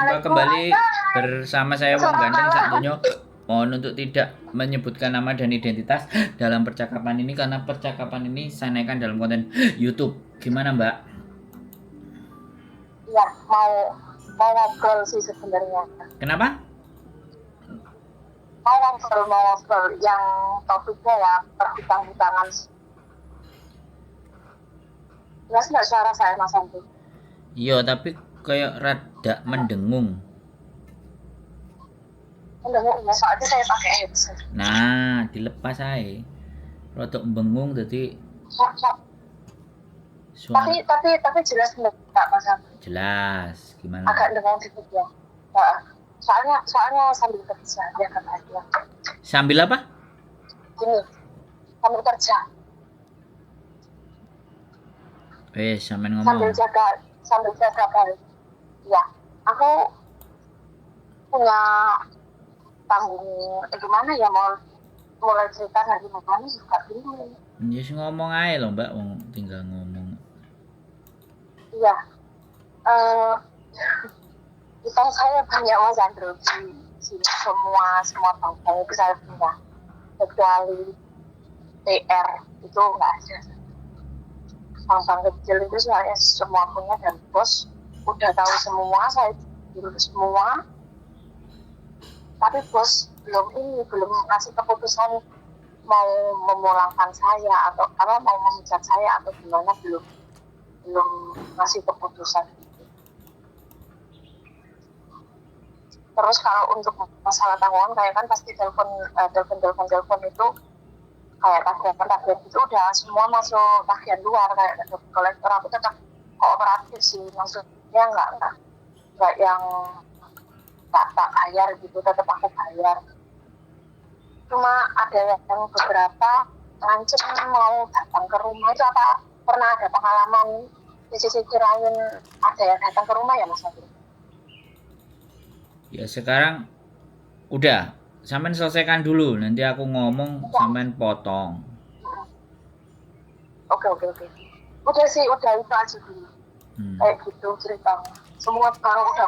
Jumpa kembali bersama saya Wong Ganteng Sakdonya. Mohon untuk tidak menyebutkan nama dan identitas dalam percakapan ini karena percakapan ini saya naikkan dalam konten YouTube. Gimana Mbak? Iya, mau ngobrol sih sebenarnya. Kenapa? Mau ngobrol yang topiknya ya perhutang-hutangan. Jelas nggak suara saya Mas Andi? Iya, tapi kayak rada mendengung. Mendengar ya, soalnya saya pakai headset. Nah, dilepas aja. Rodok bengung jadi suara Tapi jelas nggak Mas Andi? jelas. Gimana? Agak dengar dikit ya. Nah, soalnya sambil kerja ya kan aja. Sambil apa? Gini, sambil kerja, Sampean sambil ngomong. jaga balik. Ya, aku punya tanggung gimana ya mau mulai cerita dari mana juga bingung. Ya sih ngomong aja loh Mbak, wong tinggal ngomong. Iya, eh kita saya banyak Mas Andro di sini semua bangsa itu saya punya kecuali TR itu nggak ada. Bang kecil itu saya semua punya dan bos udah tahu semua, saya dulu semua, tapi bos belum ngasih keputusan mau memulangkan saya atau apa mau memecat saya atau gimana belum ngasih keputusan. Terus kalau untuk masalah tanggungan kayak kan pasti telepon itu kayak tagihan itu udah semua masuk tagihan luar kayak kolektor, aku tetap kooperatif sih, maksudnya nggak yang tak bayar gitu, tetap aku bayar. Cuma ada yang beberapa ngancem mau datang ke rumah itu apa pernah ada pengalaman di sisi kirain ada yang datang ke rumah ya Mas Andri? Ya sekarang udah, sampean selesaikan dulu, nanti aku ngomong sampean potong. Oke. Udah sih, udah itu aja dulu. Kayak gitu ceritanya. Semua kalau udah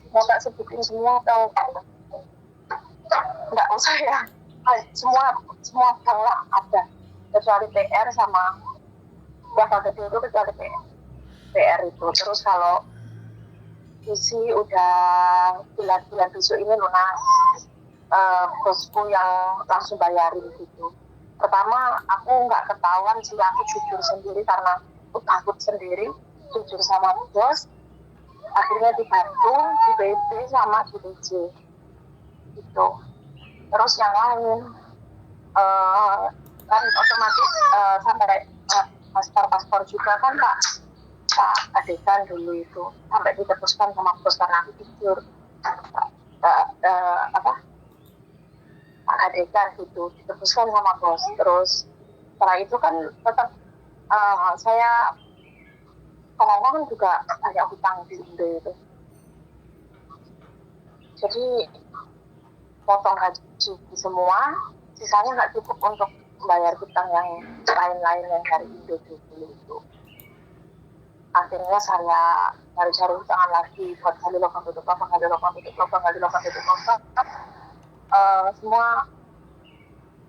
mau tak sebutin semua atau nggak usah ya. Semua bank ada kecuali PR sama yang pakai dulu kecuali PR itu. Terus kalau isi udah bulan besok ini lunas, bosku yang langsung bayarin gitu. Pertama aku nggak ketahuan sih, aku jujur sendiri karena aku takut sendiri, jujur sama bos, akhirnya dibantu di BB sama di DJ gitu. Terus yang lain kan otomatis sampai paspor juga kan Pak adegan dulu itu sampai ditebuskan sama bos karena aku jujur Pak adegan gitu ditebuskan sama bos. Terus setelah itu kan tetap saya kadang-kadang juga ada hutang di Indo itu, jadi potong gaji semua, sisanya nggak cukup untuk bayar hutang yang lain-lain yang dari Indo dulu itu. Akhirnya saya cari hutangan lagi buat gali lubang tutup lubang semua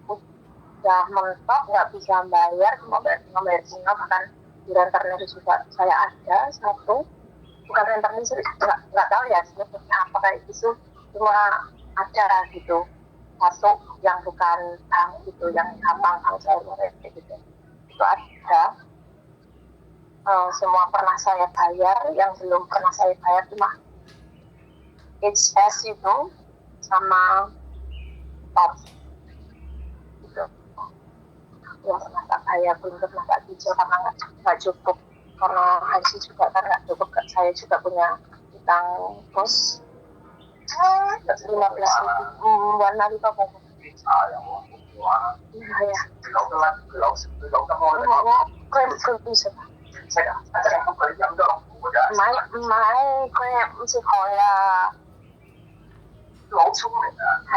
udah mentok, nggak bisa bayar, cuma bayar bunga, bahkan di rentenir juga saya ada satu, bukan rentenir nggak tahu ya sebetulnya apa kayak gitu, cuma ada gitu satu yang bukan bank gitu, yang gampang saya gitu itu ada. Semua pernah saya bayar, yang belum pernah saya bayar cuma HS itu sama top gitu yang pernah tak bayar, belum pernah tak cicil karena nggak cukup, karena hasil juga kan nggak cukup. Saya juga punya utang bos 15.000 warna di toko ya klaim bisa mai klaim sih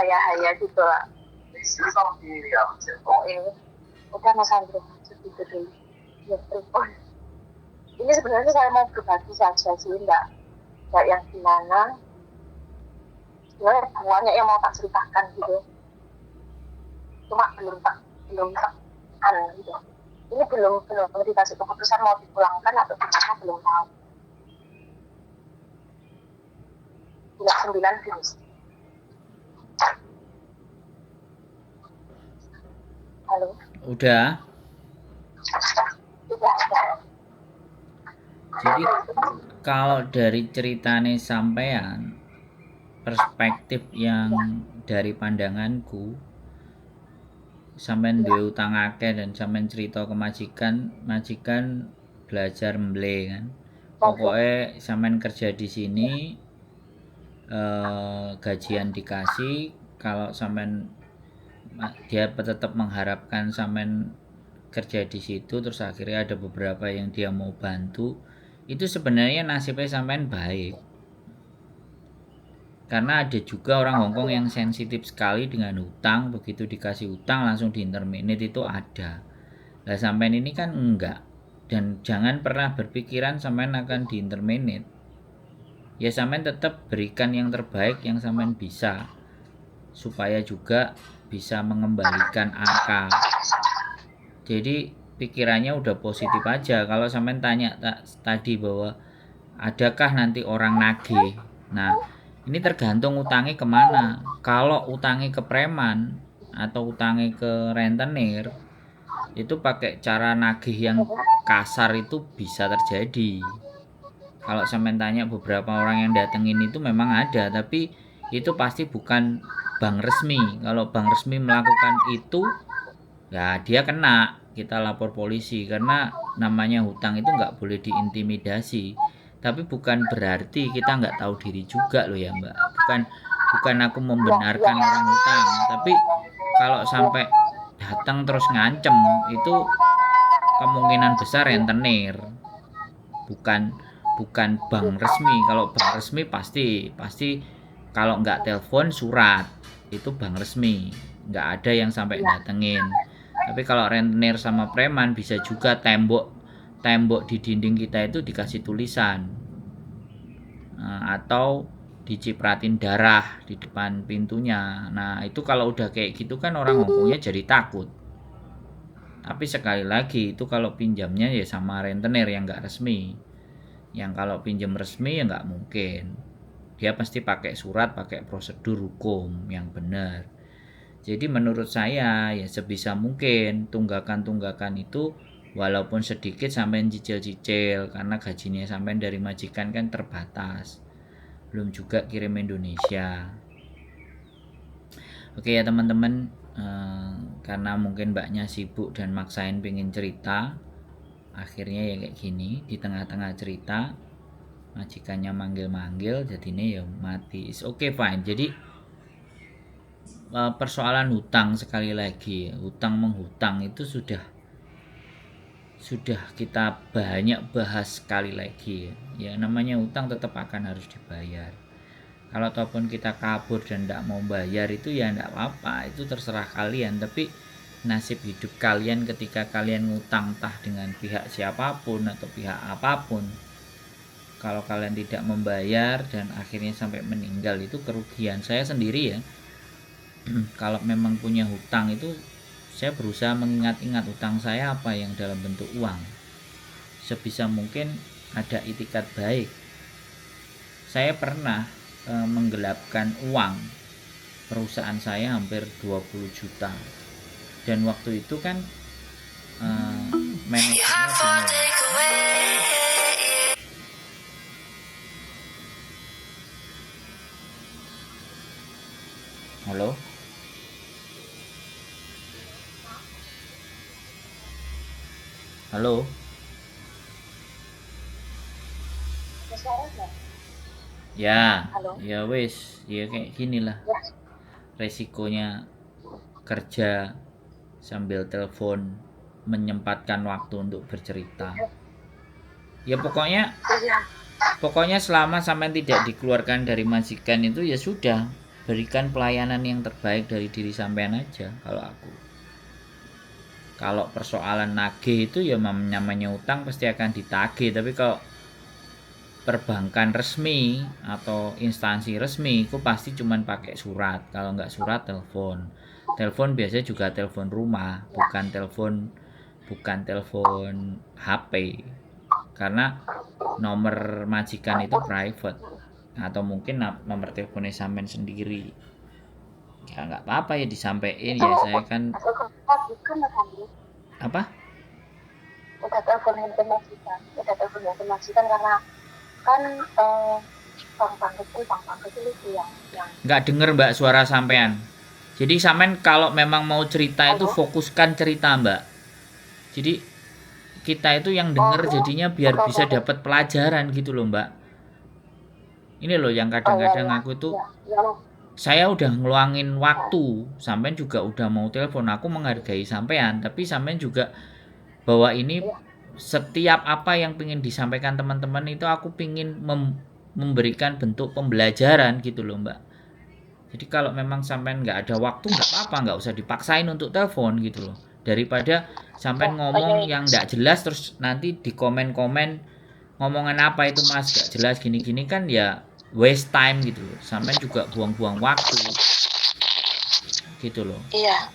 ya haya gitu lah. Udah Mas Andro segitu dulu ya. ini sebenarnya saya mau berbagi saja sih, enggak yang gimana. Sebenarnya banyak yang mau tak ceritakan gitu, cuma belum gitu. Ini belum dikasih keputusan mau dipulangkan atau gimana, belum tahu. Bulan 9 virus. Halo. Udah. Udah. Jadi kalau dari ceritanya sampean, perspektif yang dari pandanganku, sampean duwe utang akeh dan sampean cerita ke majikan belajar mble kan. Pokoknya sampean kerja di sini, gajian dikasih, kalau sampean dia tetap mengharapkan sampean kerja di situ, terus akhirnya ada beberapa yang dia mau bantu, itu sebenarnya nasibnya sampean baik. Karena ada juga orang Hongkong yang sensitif sekali dengan hutang, begitu dikasih hutang langsung di-terminate, itu ada. Lah sampean ini kan enggak, dan jangan pernah berpikiran sampean akan di-terminate. Ya sampean tetap berikan yang terbaik yang sampean bisa, supaya juga bisa mengembalikan angka. Jadi pikirannya udah positif aja. Kalau sampean tanya tadi bahwa adakah nanti orang nagih, nah ini tergantung utangnya kemana. Kalau utangnya ke preman atau utangnya ke rentenir, itu pakai cara nagih yang kasar itu bisa terjadi. Kalau sampean tanya beberapa orang yang datengin itu memang ada, tapi itu pasti bukan bank resmi. Kalau bank resmi melakukan itu, ya dia kena, kita lapor polisi, karena namanya hutang itu nggak boleh diintimidasi. Tapi bukan berarti kita nggak tahu diri juga loh ya Mbak. Bukan aku membenarkan orang hutang, tapi kalau sampai datang terus ngancem, itu kemungkinan besar rentenir, bukan bank resmi. Kalau bank resmi pasti kalau nggak telepon surat, itu bank resmi, nggak ada yang sampai datengin. Tapi kalau rentenir sama preman bisa juga tembok di dinding kita itu dikasih tulisan, atau dicipratin darah di depan pintunya. Nah itu kalau udah kayak gitu kan orang Hongkongnya jadi takut. Tapi sekali lagi itu kalau pinjamnya ya sama rentenir yang nggak resmi. Yang kalau pinjam resmi ya nggak mungkin. Dia pasti pakai surat, pakai prosedur hukum yang benar. Jadi menurut saya ya sebisa mungkin tunggakan itu walaupun sedikit sampai cicil-cicil, karena gajinya sampai dari majikan kan terbatas. Belum juga kirim Indonesia. Oke ya teman-teman, karena mungkin mbaknya sibuk dan maksain pengen cerita, akhirnya ya kayak gini. Di tengah-tengah cerita majikannya manggil-manggil, jadinya ya mati. It's okay, fine. Jadi persoalan hutang, sekali lagi hutang menghutang itu sudah kita banyak bahas sekali lagi ya. Namanya hutang tetap akan harus dibayar. Kalau ataupun kita kabur dan tidak mau bayar itu ya tidak apa-apa, itu terserah kalian. Tapi nasib hidup kalian ketika kalian ngutang entah dengan pihak siapapun atau pihak apapun, kalau kalian tidak membayar dan akhirnya sampai meninggal, itu kerugian. Saya sendiri ya, kalau memang punya hutang itu saya berusaha mengingat-ingat hutang saya apa yang dalam bentuk uang. Sebisa mungkin ada itikat baik. Saya pernah menggelapkan uang perusahaan saya hampir 20 juta. Dan waktu itu kan manajernya bingung. Halo? Halo? Ya, Halo. ya wes, ya kayak gini lah. Ya. Resikonya kerja sambil telepon, menyempatkan waktu untuk bercerita. Ya pokoknya selama sampai tidak dikeluarkan dari majikan itu ya sudah, berikan pelayanan yang terbaik dari diri sampean aja kalau aku. Kalau persoalan nagih itu ya namanya utang pasti akan ditagih, tapi kalau perbankan resmi atau instansi resmi itu pasti cuman pakai surat. Kalau nggak surat telepon biasanya juga telepon rumah, bukan telepon HP, karena nomor majikan itu private, atau mungkin nomor teleponnya sampean sendiri. Ya nggak apa-apa ya disampaikan, ya saya kan bukan Mas Andri, apa udah telepon handphone majikan karena kan bank kecil itu yang nggak denger mbak suara sampean. Jadi sampean kalau memang mau cerita itu fokuskan cerita mbak. Jadi kita itu yang denger jadinya biar bisa dapat pelajaran gitu loh mbak. Ini loh yang kadang-kadang aku tuh saya udah ngeluangin waktu, sampean juga udah mau telepon, aku menghargai sampean, tapi sampean juga bahwa ini setiap apa yang ingin disampaikan teman-teman itu aku pingin memberikan bentuk pembelajaran gitu loh mbak. Jadi kalau memang sampean nggak ada waktu nggak apa-apa, nggak usah dipaksain untuk telepon gitu loh. Daripada sampean ngomong yang nggak jelas terus nanti di komen-komen ngomongan apa itu mas nggak jelas gini-gini, kan ya waste time gitu loh. Sampean juga buang-buang waktu gitu loh. Iya.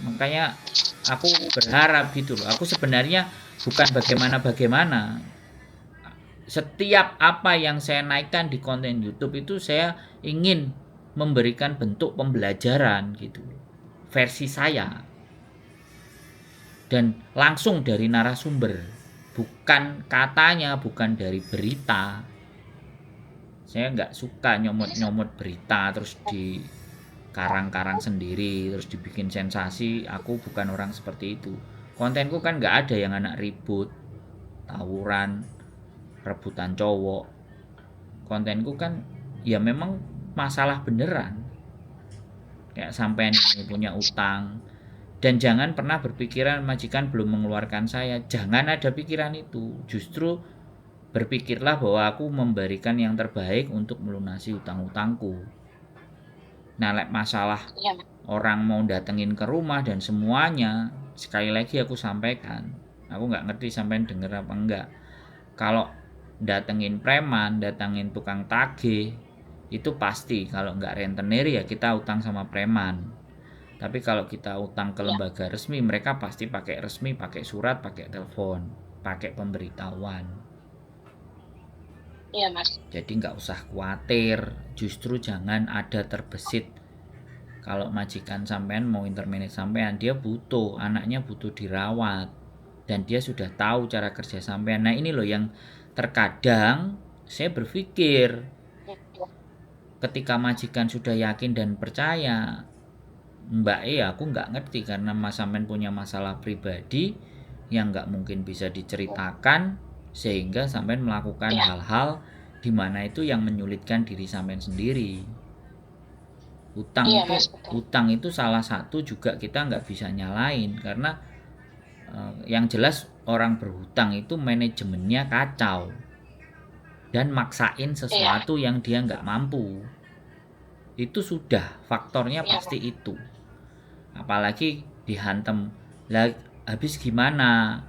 Makanya aku berharap gitu loh. Aku sebenarnya bukan bagaimana-bagaimana. Setiap apa yang saya naikkan di konten YouTube itu saya ingin memberikan bentuk pembelajaran gitu. Versi saya. Dan langsung dari narasumber. Bukan katanya, bukan dari berita. Saya nggak suka nyomot-nyomot berita terus di karang-karang sendiri terus dibikin sensasi. Aku bukan orang seperti itu. Kontenku kan nggak ada yang anak ribut, tawuran, rebutan cowok. Kontenku kan ya memang masalah beneran. Kayak sampean ini punya utang, dan jangan pernah berpikiran majikan belum mengeluarkan saya. Jangan ada pikiran itu. Justru berpikirlah bahwa aku memberikan yang terbaik untuk melunasi utang-utangku. Nah, masalah orang mau datengin ke rumah dan semuanya, sekali lagi aku sampaikan, aku nggak ngerti sampean denger apa enggak. Kalau datengin preman, datengin tukang tagih, itu pasti kalau nggak rentenir ya kita utang sama preman. Tapi kalau kita utang ke lembaga resmi, mereka pasti pakai resmi, pakai surat, pakai telepon, pakai pemberitahuan. Iya mas. Jadi nggak usah khawatir, justru jangan ada terbesit. Kalau majikan sampean mau intermanage sampean, dia butuh, anaknya butuh dirawat, dan dia sudah tahu cara kerja sampean. Nah ini loh yang terkadang saya berpikir, ketika majikan sudah yakin dan percaya, Mbak aku nggak ngerti karena Mas sampean punya masalah pribadi yang nggak mungkin bisa diceritakan, sehingga sampean melakukan hal-hal di mana itu yang menyulitkan diri sampean sendiri. Utang itu salah satu juga kita nggak bisa nyalain, karena yang jelas orang berhutang itu manajemennya kacau dan maksain sesuatu yang dia nggak mampu. Itu sudah faktornya pasti itu. Apalagi dihantam lah, habis gimana,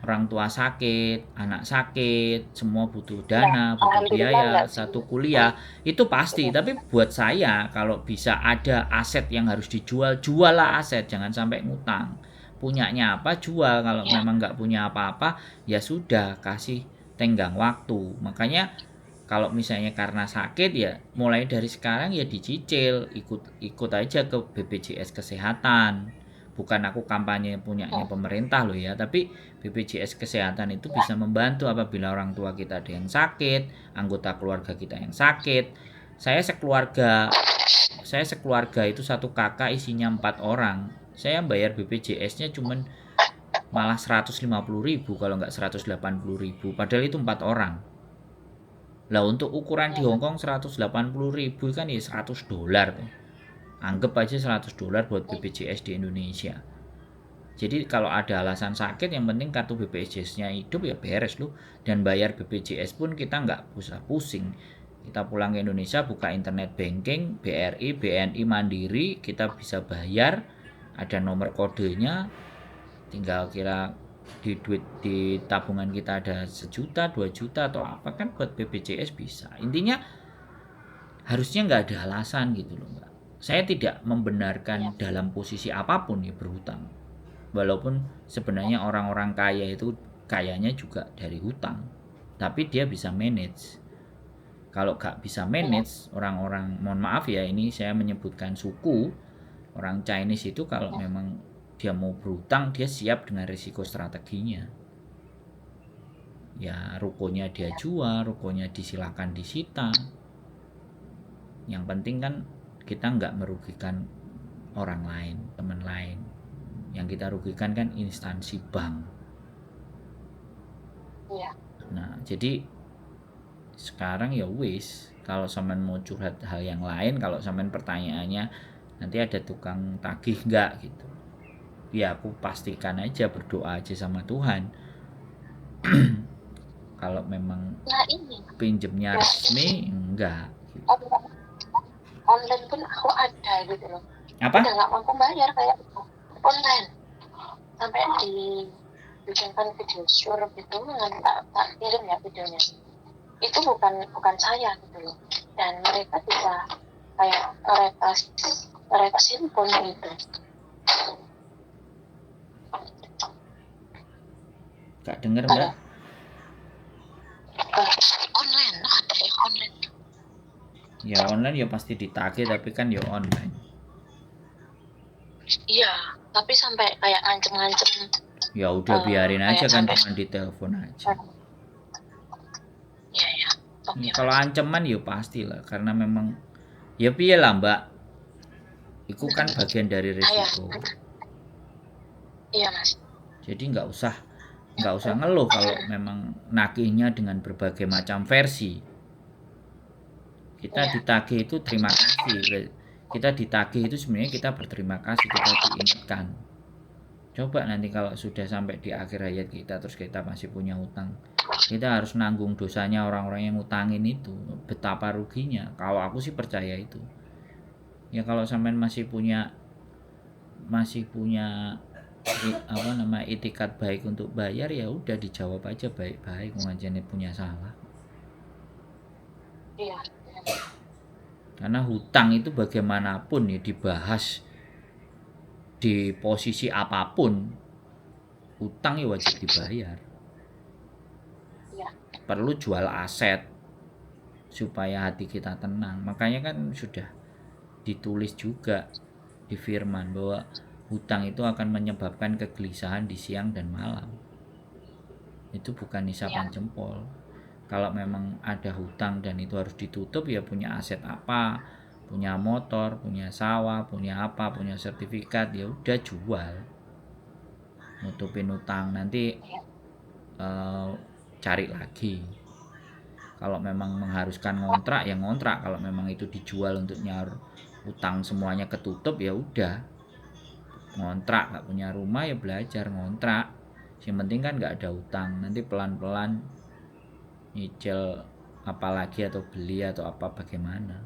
orang tua sakit, anak sakit, semua butuh dana, butuh biaya, satu kuliah, itu pasti. Tapi buat saya kalau bisa ada aset yang harus dijual, juallah aset, jangan sampai ngutang. Punyanya apa jual, kalau memang nggak punya apa-apa ya sudah, kasih tenggang waktu. Makanya kalau misalnya karena sakit ya mulai dari sekarang ya dicicil, ikut aja ke BPJS Kesehatan. Bukan aku kampanye punyanya pemerintah loh ya, tapi BPJS Kesehatan itu bisa membantu apabila orang tua kita ada yang sakit, anggota keluarga kita yang sakit. Saya sekeluarga itu satu kakak isinya 4 orang. Saya bayar BPJS-nya cuman malah 150.000 kalau nggak 180.000, padahal itu 4 orang. Lah untuk ukuran di Hongkong 180.000 kan ya $100 tuh. Anggap aja $100 buat BPJS di Indonesia. Jadi kalau ada alasan sakit, yang penting kartu BPJS-nya hidup ya beres lu. Dan bayar BPJS pun kita nggak usah pusing. Kita pulang ke Indonesia, buka internet banking, BRI, BNI, Mandiri, kita bisa bayar, ada nomor kodenya, tinggal kira di duit di tabungan kita ada 1 juta 2 juta atau apa kan buat BPJS bisa. Intinya harusnya nggak ada alasan gitu loh Mbak. Saya tidak membenarkan dalam posisi apapun ya berhutang. Walaupun sebenarnya orang-orang kaya itu kayanya juga dari hutang, tapi dia bisa manage. Kalau nggak bisa manage, orang-orang, mohon maaf ya ini saya menyebutkan suku, orang Chinese itu kalau memang dia mau berhutang, dia siap dengan risiko strateginya. Ya rukonya dia jual, rukonya disilakan disita. Yang penting kan kita nggak merugikan orang lain, teman lain. Yang kita rugikan kan instansi bank. Iya. Nah, jadi sekarang ya wis, kalau sampean mau curhat hal yang lain, kalau sampean pertanyaannya nanti ada tukang tagih nggak gitu. Ya aku pastikan aja, berdoa aja sama Tuhan. Kalau memang Nah ini pinjemnya resmi enggak gitu. online pun aku ada gitu loh. Apa? Udah nggak mampu bayar kayak online sampai dibikinkan video syur gitu, tak kirim ya videonya. Itu bukan saya gitu loh. Dan mereka bisa kayak ngeretas handphone gitu. Gak denger Mbak? Online ada ya online. Ya online ya pasti ditagih tapi kan ya online. Iya, tapi sampai kayak ngancem-ngancem. Ya udah biarin aja kan, sampai cuma ditelepon aja. Iya ya. Ya, kalau ancaman ya pastilah, karena memang ya piye lah Mbak. Itu kan bagian dari risiko. Iya Mas. Jadi nggak usah ngeluh kalau memang nagihnya dengan berbagai macam versi. Kita ditagih itu terima kasih. Kita ditagih itu sebenarnya kita berterima kasih, kita diingatkan. Coba nanti kalau sudah sampai di akhir hayat kita terus kita masih punya hutang, kita harus nanggung dosanya orang-orang yang ngutangin itu. Betapa ruginya. Kalau aku sih percaya itu. Ya kalau sampean masih punya itikat baik untuk bayar, ya udah dijawab aja baik-baik, mengajarnya punya salah. Iya. Karena hutang itu bagaimanapun ya dibahas di posisi apapun, hutang ya wajib dibayar. Iya. Perlu jual aset supaya hati kita tenang. Makanya kan sudah ditulis juga di firman bahwa hutang itu akan menyebabkan kegelisahan di siang dan malam. Itu bukan isapan jempol. Kalau memang ada hutang dan itu harus ditutup, ya punya aset apa, punya motor, punya sawah, punya apa, punya sertifikat, ya udah jual, nutupin hutang. Nanti cari lagi. Kalau memang mengharuskan ngontrak ya ngontrak. Kalau memang itu dijual untuk nyaur hutang semuanya ketutup, ya udah ngontrak. Nggak punya rumah ya belajar ngontrak. Yang penting kan nggak ada hutang. Nanti pelan-pelan nyicil apalagi atau beli atau apa bagaimana.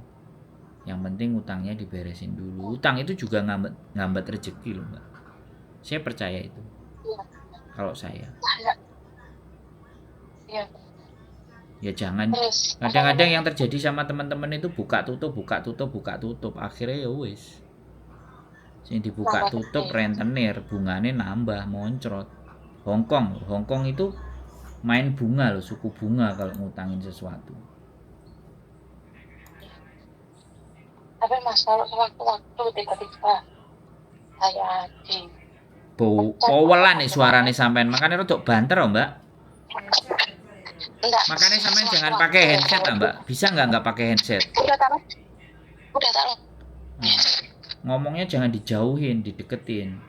Yang penting utangnya diberesin dulu. Utang itu juga ngambat rezeki loh Mbak. Saya percaya itu. Kalau saya. Ya jangan. Kadang-kadang yang terjadi sama teman-teman itu buka tutup. Akhirnya ya wis. Sing dibuka tutup rentenir, bunganya nambah, moncrot. Hongkong itu main bunga loh, suku bunga kalau ngutangin sesuatu. Tapi Mas, kalau sewaktu-waktu tiba-tiba saya di Powelan nih suarane sampean, makanya rodok banter oh Mbak. enggak. Makanya sampean jangan pakai headset ah Mbak. Bisa nggak pakai headset? Udah taruh. Ngomongnya jangan dijauhin, dideketin.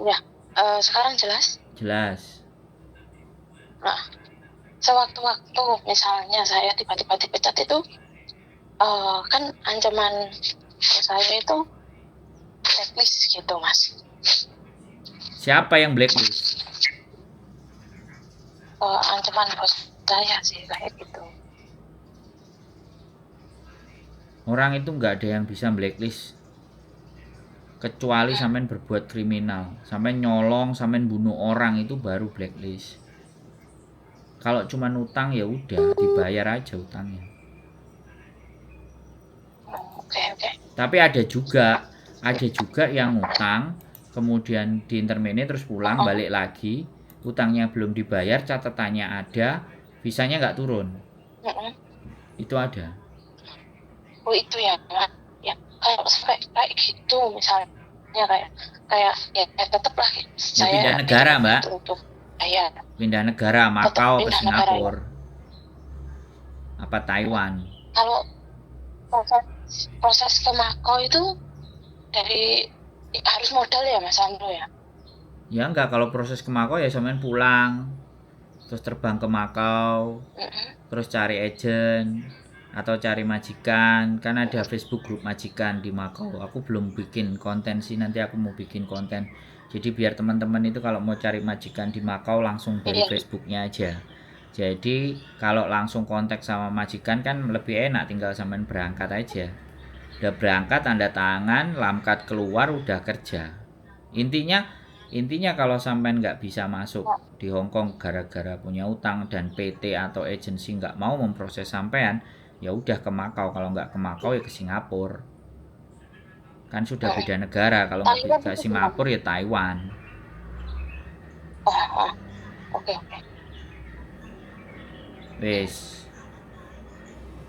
Ya, sekarang jelas? Jelas. Nah, sewaktu-waktu misalnya saya tiba-tiba dipecat itu, kan ancaman saya itu blacklist gitu Mas. Siapa yang blacklist? Ancaman bos saya sih kayak gitu. Orang itu nggak ada yang bisa blacklist Kecuali sampean berbuat kriminal, sampean nyolong, sampean bunuh orang, itu baru blacklist. Kalau cuma utang ya udah dibayar aja utangnya. Oke. Tapi ada juga yang ngutang, kemudian diintermene terus pulang balik lagi, utangnya belum dibayar, catatannya ada, visanya nggak turun. Itu ada. Oh itu ya kayak gitu misalnya kayak ya tetap lah Ya saya pindah negara, Mbak. untuk bayar. Pindah negara, Makau apa pindah Singapura? Apa Taiwan? Kalau proses ke Makau itu dari harus modal ya Mas Andro ya? Ya enggak, kalau proses ke Makau ya sampean pulang, terus terbang ke Makau, terus cari agent atau cari majikan. Kan ada Facebook grup majikan di Makau. Aku belum bikin konten sih, nanti aku mau bikin konten. Jadi biar teman-teman itu kalau mau cari majikan di Makau langsung dari Facebooknya aja. Jadi kalau langsung kontak sama majikan kan lebih enak, tinggal sampean berangkat aja. Udah berangkat, tanda tangan, lamkat keluar, udah kerja. Intinya kalau sampean nggak bisa masuk di Hong Kong gara-gara punya utang dan PT atau agensi nggak mau memproses sampean, ya udah ke Makau. Kalau nggak ke Makau ya ke Singapura. Kan sudah beda negara. Kalau nggak ke Singapura ya Taiwan. Oke. Wes.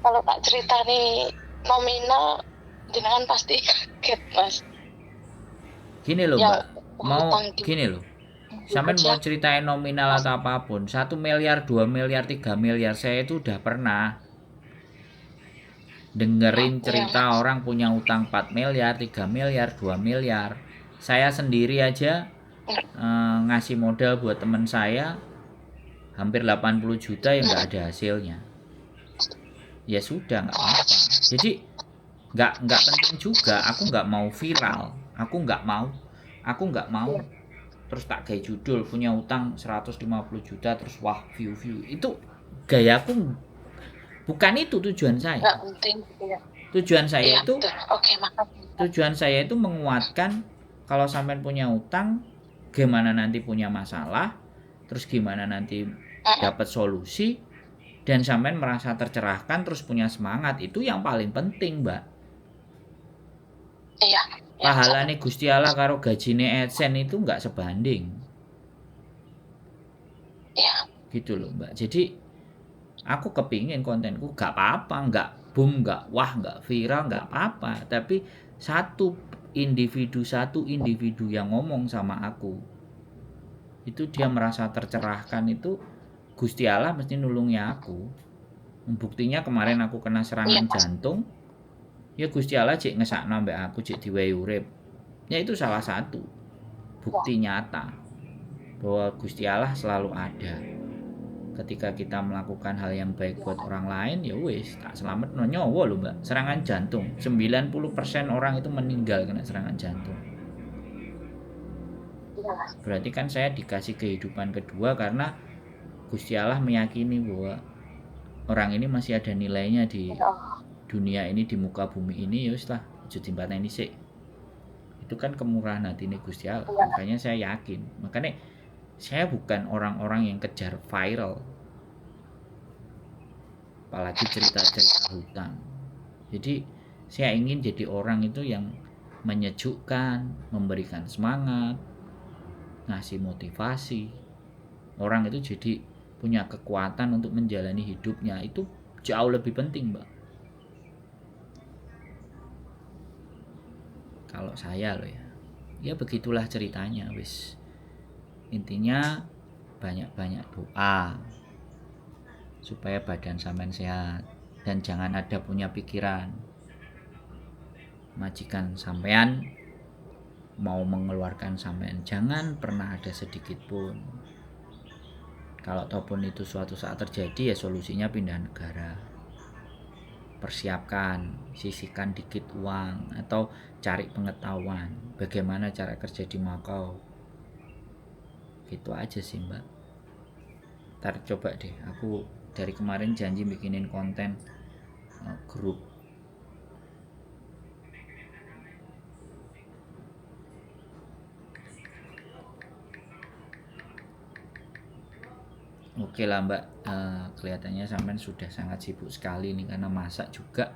Kalau tak cerita nih nominal, jenengan pasti kaget Mas. Gini loh Mbak, mau gini loh. Sampean mau ceritain nominal atau apapun, 1 miliar, 2 miliar, 3 miliar, saya itu udah pernah dengerin cerita orang punya utang 4 miliar, 3 miliar, 2 miliar. Saya sendiri aja ngasih modal buat teman saya hampir 80 juta ya nggak ada hasilnya. Ya sudah, nggak apa-apa. Jadi nggak penting juga. Aku nggak mau viral, aku nggak mau terus tak kayak judul punya utang 150 juta terus wah view itu gayaku. Bukan itu tujuan saya. Nggak penting gitu ya. Tujuan saya itu makasih. Tujuan saya itu menguatkan kalau sampean punya utang, gimana nanti punya masalah, terus gimana nanti dapat solusi, dan sampean merasa tercerahkan terus punya semangat. Itu yang paling penting, Mbak. Iya. Pahalane Gusti Allah karo gajine AdSense itu nggak sebanding. Iya. Gitu loh, Mbak. Jadi aku kepingin kontenku gak apa-apa, nggak boom, nggak wah, nggak viral, nggak apa-apa. Tapi satu individu yang ngomong sama aku, itu dia merasa tercerahkan, itu Gusti Allah mesti nulungnya aku. Buktinya kemarin aku kena serangan jantung, ya Gusti Allah cek ngesakno mbak aku cek diwehi urip. Ya itu salah satu bukti nyata bahwa Gusti Allah selalu ada. Ketika kita melakukan hal yang baik buat orang lain, ya wis tak selamat no nyawa loh mbak. Serangan jantung 90% orang itu meninggal kena serangan jantung. Berarti kan saya dikasih kehidupan kedua karena Gusti Allah meyakini bahwa orang ini masih ada nilainya di dunia ini, di muka bumi ini. Ya wis lah aja dimpateni sik. Itu kan kemurahan hati nih Gusti Allah. Makanya saya yakin. Makanya saya bukan orang-orang yang kejar viral, apalagi cerita-cerita hutang. Jadi saya ingin jadi orang itu yang menyejukkan, memberikan semangat, ngasih motivasi. Orang itu jadi punya kekuatan untuk menjalani hidupnya. Itu jauh lebih penting, Mbak. Kalau saya loh ya. Ya begitulah ceritanya, wis. Intinya banyak-banyak doa supaya badan sampean sehat, dan jangan ada punya pikiran majikan sampean mau mengeluarkan sampean, jangan pernah ada sedikit pun. Kalau ataupun itu suatu saat terjadi, ya solusinya pindah negara. Persiapkan, sisihkan dikit uang atau cari pengetahuan bagaimana cara kerja di Makau. Gitu aja sih mbak. Ntar coba deh, aku dari kemarin janji bikinin konten grup Oke lah Mbak, kelihatannya sampean sudah sangat sibuk sekali nih karena masak juga.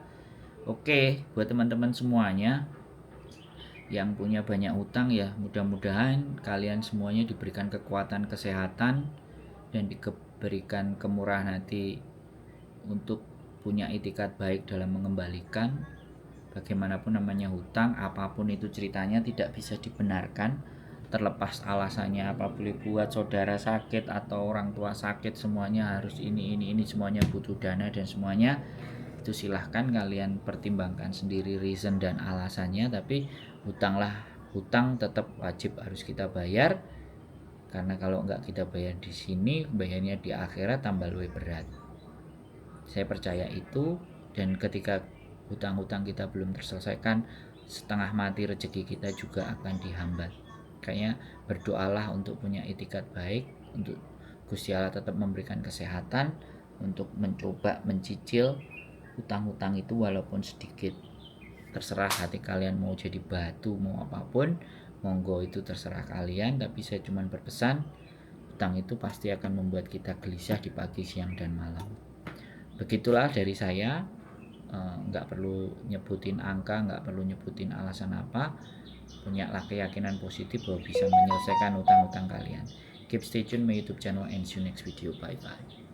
Oke, buat teman-teman semuanya yang punya banyak utang ya, mudah-mudahan kalian semuanya diberikan kekuatan kesehatan dan diberikan kemurahan hati untuk punya itikat baik dalam mengembalikan. Bagaimanapun namanya hutang, apapun itu ceritanya tidak bisa dibenarkan, terlepas alasannya apa, boleh buat saudara sakit atau orang tua sakit, semuanya harus ini semuanya butuh dana dan semuanya itu silahkan kalian pertimbangkan sendiri reason dan alasannya. Tapi hutang tetap wajib harus kita bayar, karena kalau nggak kita bayar di sini, bayarnya di akhirat tambah lebih berat. Saya percaya itu. Dan ketika hutang-hutang kita belum terselesaikan, setengah mati rezeki kita juga akan dihambat. Kayaknya berdoalah untuk punya itikat baik, untuk Gusti Allah tetap memberikan kesehatan untuk mencoba mencicil hutang-hutang itu walaupun sedikit. Terserah hati kalian mau jadi batu mau apapun, monggo, itu terserah kalian. Tapi saya cuma berpesan, hutang itu pasti akan membuat kita gelisah di pagi, siang, dan malam. Begitulah dari saya. Nggak perlu nyebutin angka, nggak perlu nyebutin alasan apa, punyalah keyakinan positif bahwa bisa menyelesaikan utang-utang kalian. Keep stay tune my YouTube channel and see you next video. Bye bye.